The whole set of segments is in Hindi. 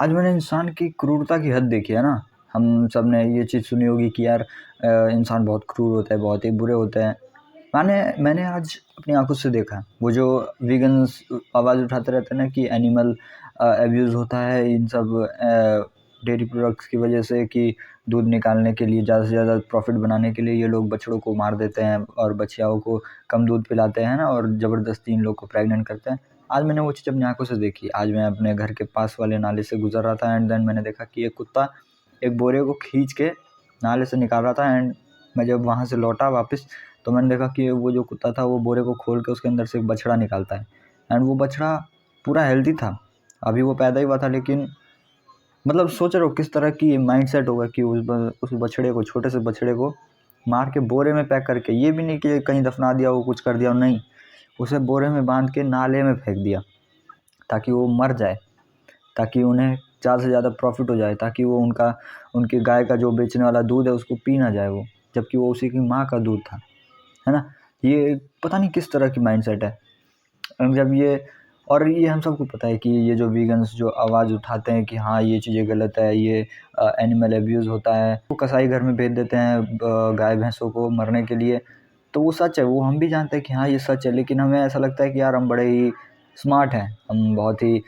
आज मैंने इंसान की क्रूरता की हद देखी है ना। हम सब ने ये चीज़ सुनी होगी कि यार इंसान बहुत क्रूर होता है, बहुत ही बुरे होते हैं। मैंने आज अपनी आंखों से देखा है, वो जो वीगन्स आवाज़ उठाते रहते हैं ना कि एनिमल अब्यूज़ होता है इन सब डेयरी प्रोडक्ट्स की वजह से, कि दूध निकालने के लिए ज़्यादा से ज़्यादा प्रॉफिट बनाने के लिए ये लोग बछड़ों को मार देते हैं और बछियाओं को कम दूध पिलाते हैं ना, और ज़बरदस्ती इन लोग को प्रेग्नेंट करते हैं। आज मैंने वो चीज़ अपनी आँखों से देखी। आज मैं अपने घर के पास वाले नाले से गुज़र रहा था एंड देन मैंने देखा कि एक कुत्ता एक बोरे को खींच के नाले से निकाल रहा था। एंड मैं जब वहाँ से लौटा वापस, तो मैंने देखा कि वो जो कुत्ता था वो बोरे को खोल के उसके अंदर से एक बछड़ा निकालता है। एंड वो बछड़ा पूरा हेल्दी था, अभी वो पैदा ही हुआ था। लेकिन मतलब सोच रहे हो किस तरह की माइंडसेट होगा कि उस बछड़े को, छोटे से बछड़े को मार के बोरे में पैक करके, ये भी नहीं कि कहीं दफना दिया हो, कुछ कर दिया हो, नहीं, उसे बोरे में बांध के नाले में फेंक दिया ताकि वो मर जाए, ताकि उन्हें ज़्यादा से ज़्यादा प्रॉफिट हो जाए, ताकि वो उनकी गाय का जो बेचने वाला दूध है उसको पी ना जाए वो, जबकि वो उसी की माँ का दूध था, है ना। ये पता नहीं किस तरह की माइंडसेट है। जब ये और ये हम सबको पता है कि ये जो वीगन्स जो आवाज़ उठाते हैं कि हाँ ये चीज़ें गलत है, ये एनिमल अब्यूज़ होता है, वो कसाई घर में भेज देते हैं गाय भैंसों को मरने के लिए। तो वो सच है, वो हम भी जानते हैं कि हाँ ये सच है, लेकिन हमें ऐसा लगता है कि यार हम बड़े ही स्मार्ट हैं, हम बहुत ही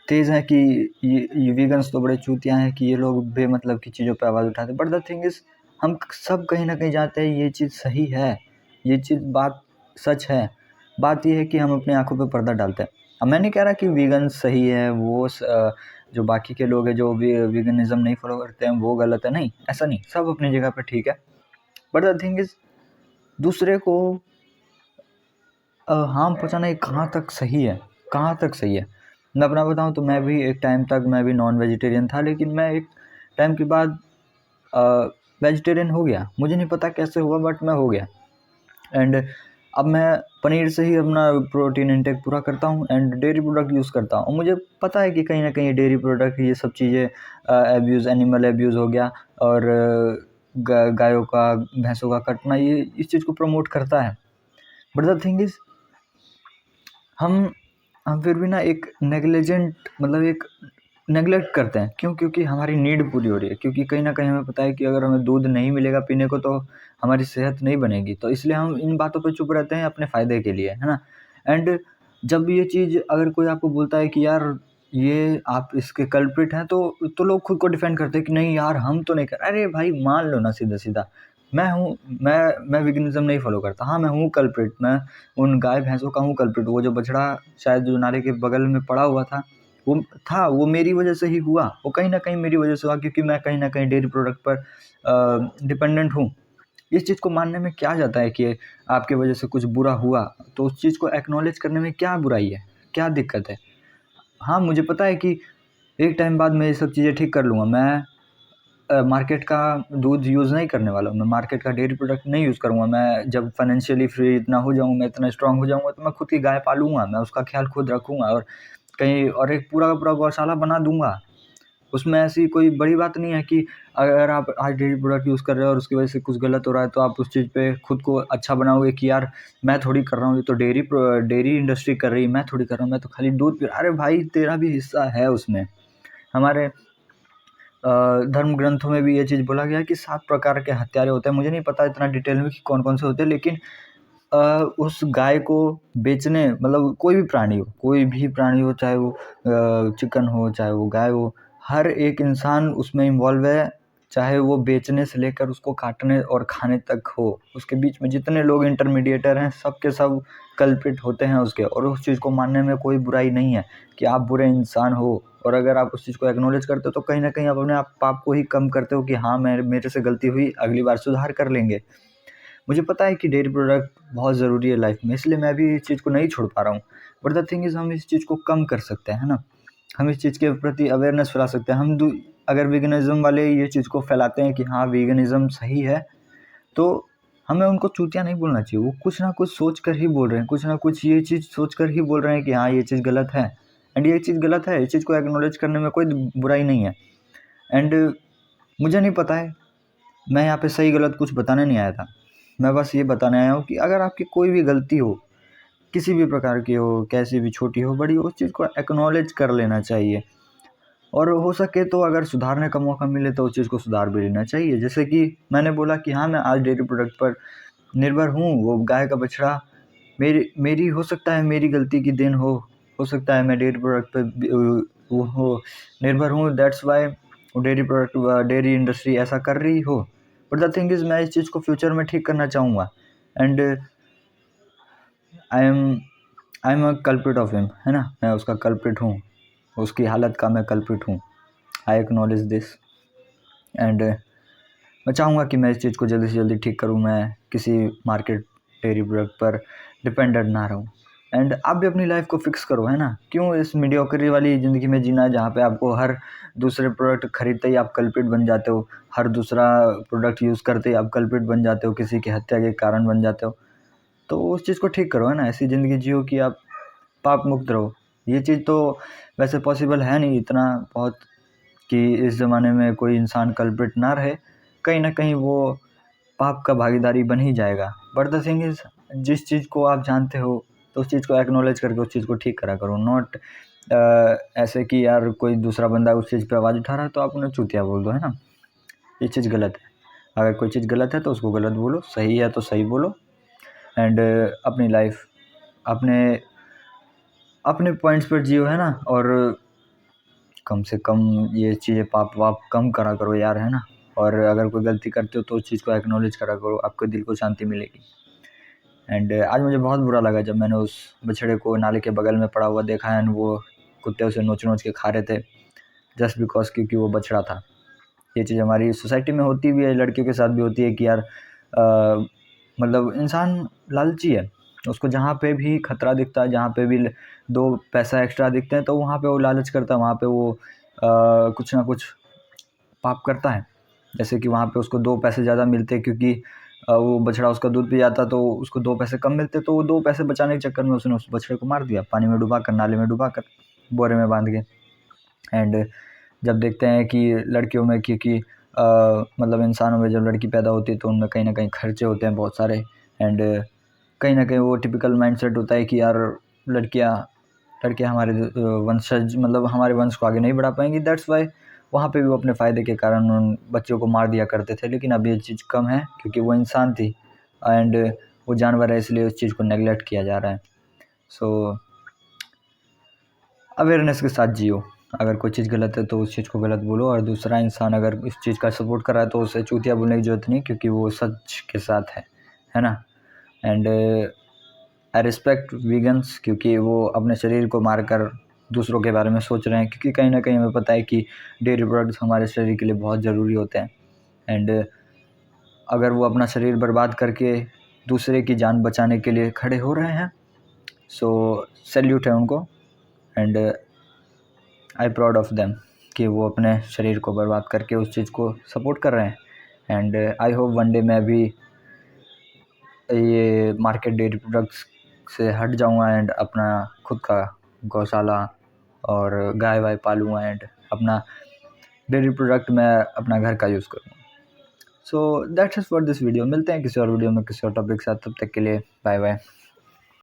तेज़ हैं कि ये वीगन्स तो बड़े चूतिया हैं कि ये लोग बेमतलब की चीज़ों पे आवाज़ उठाते हैं। बट द थिंग इज़, हम सब कहीं न कहीं जानते हैं ये चीज़ सही है, ये चीज़ बात सच है। बात ये है कि हम अपनी आँखों पे पर्दा डालते हैं। अब मैं नहीं कह रहा कि वीगन्स सही है, जो बाकी के लोग हैं जो वीगनिज़्म नहीं फ़ॉलो करते हैं वो गलत है, नहीं, ऐसा नहीं, सब अपनी जगह पे ठीक है। बट द थिंग इज़, दूसरे को हार्म पहुँचाना ये कहाँ तक सही है, कहाँ तक सही है? मैं अपना बताऊँ तो मैं भी एक टाइम तक मैं भी नॉन वेजिटेरियन था, लेकिन मैं एक टाइम के बाद अ, वेजिटेरियन हो गया। मुझे नहीं पता कैसे हुआ, बट मैं हो गया। एंड अब मैं पनीर से ही अपना प्रोटीन इंटेक पूरा करता हूँ एंड डेयरी प्रोडक्ट यूज़ करता हूँ। और मुझे पता है कि कहीं न कहीं डेयरी प्रोडक्ट ये सब चीज़ें एनिमल अब्यूज़ हो गया, और गायों का, भैंसों का कटना, ये इस चीज़ को प्रमोट करता है। बट द थिंग इज़, हम फिर भी ना एक एक नेग्लेक्ट करते हैं। क्यों? क्योंकि हमारी नीड पूरी हो रही है, क्योंकि कहीं न कहीं हमें पता है कि अगर हमें दूध नहीं मिलेगा पीने को तो हमारी सेहत नहीं बनेगी। तो इसलिए हम इन बातों पे चुप रहते हैं अपने फ़ायदे के लिए, है ना? एंड जब ये चीज़ अगर कोई आपको बोलता है कि यार ये आप इसके कल्प्रिट हैं, तो लोग खुद को डिफेंड करते हैं कि नहीं यार हम तो नहीं कर। अरे भाई मान लो ना सीधा-सीधा, मैं हूँ मैं वेगनिज़्म नहीं फ़ॉलो करता। हाँ, मैं हूँ कल्प्रिट, मैं उन गाय भैंसों का हूँ कल्प्रिट। वो जो बछड़ा शायद जो नाले के बगल में पड़ा हुआ था, वो मेरी वजह से ही हुआ। वो कहीं न कहीं मेरी वजह से हुआ, क्योंकि मैं कहीं न कहीं डेयरी प्रोडक्ट पर डिपेंडेंट हूँ। इस चीज़ को मानने में क्या जाता है कि आपकी वजह से कुछ बुरा हुआ, तो उस चीज़ को एक्नॉलेज करने में क्या बुराई है? क्या दिक्कत है? हाँ, मुझे पता है कि एक टाइम बाद मैं ये सब चीज़ें ठीक कर लूँगा। मैं मार्केट का दूध यूज़ नहीं करने वाला हूँ, मैं मार्केट का डेयरी प्रोडक्ट नहीं यूज़ करूँगा। मैं जब फाइनेंशियली फ्री इतना हो जाऊँ, मैं इतना स्ट्रॉन्ग हो जाऊँगा, तो मैं खुद की गाय पालूँगा, मैं उसका ख़्याल खुद रखूँगा, और कहीं और एक पूरा का पूरा गौशाला बना दूँगा। उसमें ऐसी कोई बड़ी बात नहीं है कि अगर आप आज डेयरी प्रोडक्ट यूज़ कर रहे हो और उसकी वजह से कुछ गलत हो रहा है, तो आप उस चीज़ पे खुद को अच्छा बनाओगे कि यार मैं थोड़ी कर रहा हूँ, ये तो डेयरी इंडस्ट्री कर रही है, मैं थोड़ी कर रहा हूँ, मैं तो खाली दूध पी। अरे भाई तेरा भी हिस्सा है उसमें। हमारे धर्म ग्रंथों में भी ये चीज़ बोला गया है कि 7 प्रकार के हत्यारे होते हैं। मुझे नहीं पता इतना डिटेल में कि कौन-कौन से होते हैं, लेकिन अ, उस गाय को बेचने, मतलब कोई भी प्राणी हो, चाहे वो चिकन हो, चाहे वो गाय हो, हर एक इंसान उसमें इन्वॉल्व है, चाहे वो बेचने से लेकर उसको काटने और खाने तक हो। उसके बीच में जितने लोग इंटरमीडिएटर हैं, सब के सब कल्प्रिट होते हैं उसके, और उस चीज़ को मानने में कोई बुराई नहीं है कि आप बुरे इंसान हो। और अगर आप उस चीज़ को एक्नॉलेज करते हो, तो कहीं न कहीं आप अपने आप पाप को ही कम करते हो कि हाँ, मेरे से गलती हुई, अगली बार सुधार कर लेंगे। मुझे पता है कि डेयरी प्रोडक्ट बहुत ज़रूरी है लाइफ में, इसलिए मैं भी इस चीज़ को नहीं छोड़ पा रहा हूँ। बट द थिंग इज़, हम इस चीज़ को कम कर सकते हैं, है ना? हम इस चीज़ के प्रति अवेयरनेस फैला सकते हैं। अगर वीगनिज़्म वाले ये चीज़ को फैलाते हैं कि हाँ, वीगनिज़्म सही है, तो हमें उनको चूतिया नहीं बोलना चाहिए। वो कुछ ना कुछ सोच कर ही बोल रहे हैं, कुछ ना कुछ ये चीज़ सोच कर ही बोल रहे हैं कि हाँ, ये चीज़ गलत है। एंड ये चीज़ गलत है, इस चीज़ को एक्नॉलेज करने में कोई बुराई नहीं है। एंड मुझे नहीं पता है, मैं यहाँ पे सही गलत कुछ बताने नहीं आया था। मैं बस ये बताने आया हूँ कि अगर आपकी कोई भी गलती हो, किसी भी प्रकार की हो, कैसी भी छोटी हो बड़ी हो, उस चीज़ को एक्नॉलेज कर लेना चाहिए। और हो सके तो अगर सुधारने का मौका मिले तो उस चीज़ को सुधार भी लेना चाहिए। जैसे कि मैंने बोला कि हाँ, मैं आज डेयरी प्रोडक्ट पर निर्भर हूँ, वो गाय का बछड़ा मेरी हो सकता है मेरी गलती की देन हो सकता है मैं डेयरी प्रोडक्ट पे वो हो निर्भर हूँ, दैट्स व्हाई डेयरी इंडस्ट्री ऐसा कर रही हो। बट द थिंग इज़, मैं इस चीज़ को फ्यूचर में ठीक करना चाहूँगा and I am I am a culprit of him, है ना, मैं उसका कल्प्रिट हूँ, उसकी हालत का मैं कल्प्रिट हूँ। आई एक्नॉलेज दिस एंड मैं चाहूँगा कि मैं इस चीज़ को जल्दी से जल्दी ठीक करूँ, मैं किसी मार्केट डेयरी प्रोडक्ट पर डिपेंडेंट ना रहूँ। एंड आप भी अपनी लाइफ को फिक्स करो, है ना, क्यों इस मीडियोक्री वाली ज़िंदगी में जीना है जहाँ पे आपको हर दूसरे प्रोडक्ट खरीदते ही आप कल्प्रिट बन जाते हो, हर दूसरा प्रोडक्ट यूज़ करते ही आप कल्प्रिट बन जाते हो, किसी की हत्या के कारण बन जाते हो। तो उस चीज़ को ठीक करो, है ना, ऐसी ज़िंदगी जियो कि आप पाप मुक्त रहो। ये चीज़ तो वैसे पॉसिबल है नहीं इतना बहुत कि इस ज़माने में कोई इंसान कल्प्रिट ना रहे, कहीं न कहीं वो पाप का भागीदारी बन ही जाएगा। बट द थिंग इज़, जिस चीज़ को आप जानते हो तो उस चीज़ को एक्नॉलेज करके उस चीज़ को ठीक करा करो, नॉट ऐसे कि यार कोई दूसरा बंदा उस चीज़ पे आवाज़ उठा रहा है तो आप उन्हें चूतिया बोल दो, है ना। ये चीज़ गलत है। अगर कोई चीज़ गलत है तो उसको गलत बोलो, सही है तो सही बोलो एंड अपनी लाइफ अपने अपने पॉइंट्स पर जियो, है ना। और कम से कम ये चीज़ें पाप वाप कम करा करो यार, है ना। और अगर कोई गलती करते हो तो उस चीज़ को एक्नॉलेज करा करो, आपके दिल को शांति मिलेगी। एंड आज मुझे बहुत बुरा लगा जब मैंने उस बछड़े को नाले के बगल में पड़ा हुआ देखा एंड वो कुत्ते उसे नोच नोच के खा रहे थे जस्ट बिकॉज क्योंकि वो बछड़ा था। ये चीज़ हमारी सोसाइटी में होती भी है, लड़कियों के साथ भी होती है कि यार मतलब इंसान लालची है, उसको जहाँ पे भी खतरा दिखता है, जहाँ पे भी दो पैसा एक्स्ट्रा दिखते हैं तो वहाँ पे वो लालच करता है, वहाँ पे वो कुछ ना कुछ पाप करता है। जैसे कि वहाँ पे उसको 2 पैसे ज़्यादा मिलते क्योंकि वो बछड़ा उसका दूध पी जाता तो उसको 2 पैसे कम मिलते, तो वो 2 पैसे बचाने के चक्कर में उसने उस बछड़े को मार दिया, पानी में डुबाकर, नाले में डुबाकर, बोरे में बांध के। एंड जब देखते हैं कि लड़कियों में क्योंकि मतलब इंसानों में जब लड़की पैदा होती है तो उनमें कहीं न कहीं खर्चे होते हैं बहुत सारे एंड कहीं न कहीं वो टिपिकल माइंडसेट होता है कि यार लड़कियाँ लड़कियाँ हमारे वंशज मतलब हमारे वंश को आगे नहीं बढ़ा पाएँगी, दैट्स व्हाई वहाँ पे भी वो अपने फ़ायदे के कारण उन बच्चों को मार दिया करते थे। लेकिन अब ये चीज़ कम है क्योंकि वो इंसान थी एंड वो जानवर है, इसलिए उस चीज़ को नेग्लेक्ट किया जा रहा है। सो अवेयरनेस के साथ जियो। अगर कोई चीज़ गलत है तो उस चीज़ को गलत बोलो और दूसरा इंसान अगर इस चीज़ का सपोर्ट कर रहा है तो उसे चूतिया बोलने की ज़रूरत नहीं, क्योंकि वो सच के साथ है ना। एंड आई रिस्पेक्ट वीगन्स क्योंकि वो अपने शरीर को मारकर दूसरों के बारे में सोच रहे हैं, क्योंकि कहीं न कहीं हमें पता है कि डेयरी प्रोडक्ट्स हमारे शरीर के लिए बहुत ज़रूरी होते हैं एंड अगर वो अपना शरीर बर्बाद करके दूसरे की जान बचाने के लिए खड़े हो रहे हैं, सो सैल्यूट है उनको and I proud of them कि वो अपने शरीर को बर्बाद करके उस चीज़ को सपोर्ट कर रहे हैं। And I hope one day मैं भी ये मार्केट डेयरी प्रोडक्ट्स से हट जाऊँगा एंड अपना खुद का गौशाला और गाय वाय पालूँगा एंड अपना डेयरी प्रोडक्ट मैं अपना घर का यूज़ करूँगा। So that's it for this video. मिलते हैं किसी और वीडियो में किसी और टॉपिक के साथ, तब तक के लिए बाय बाय।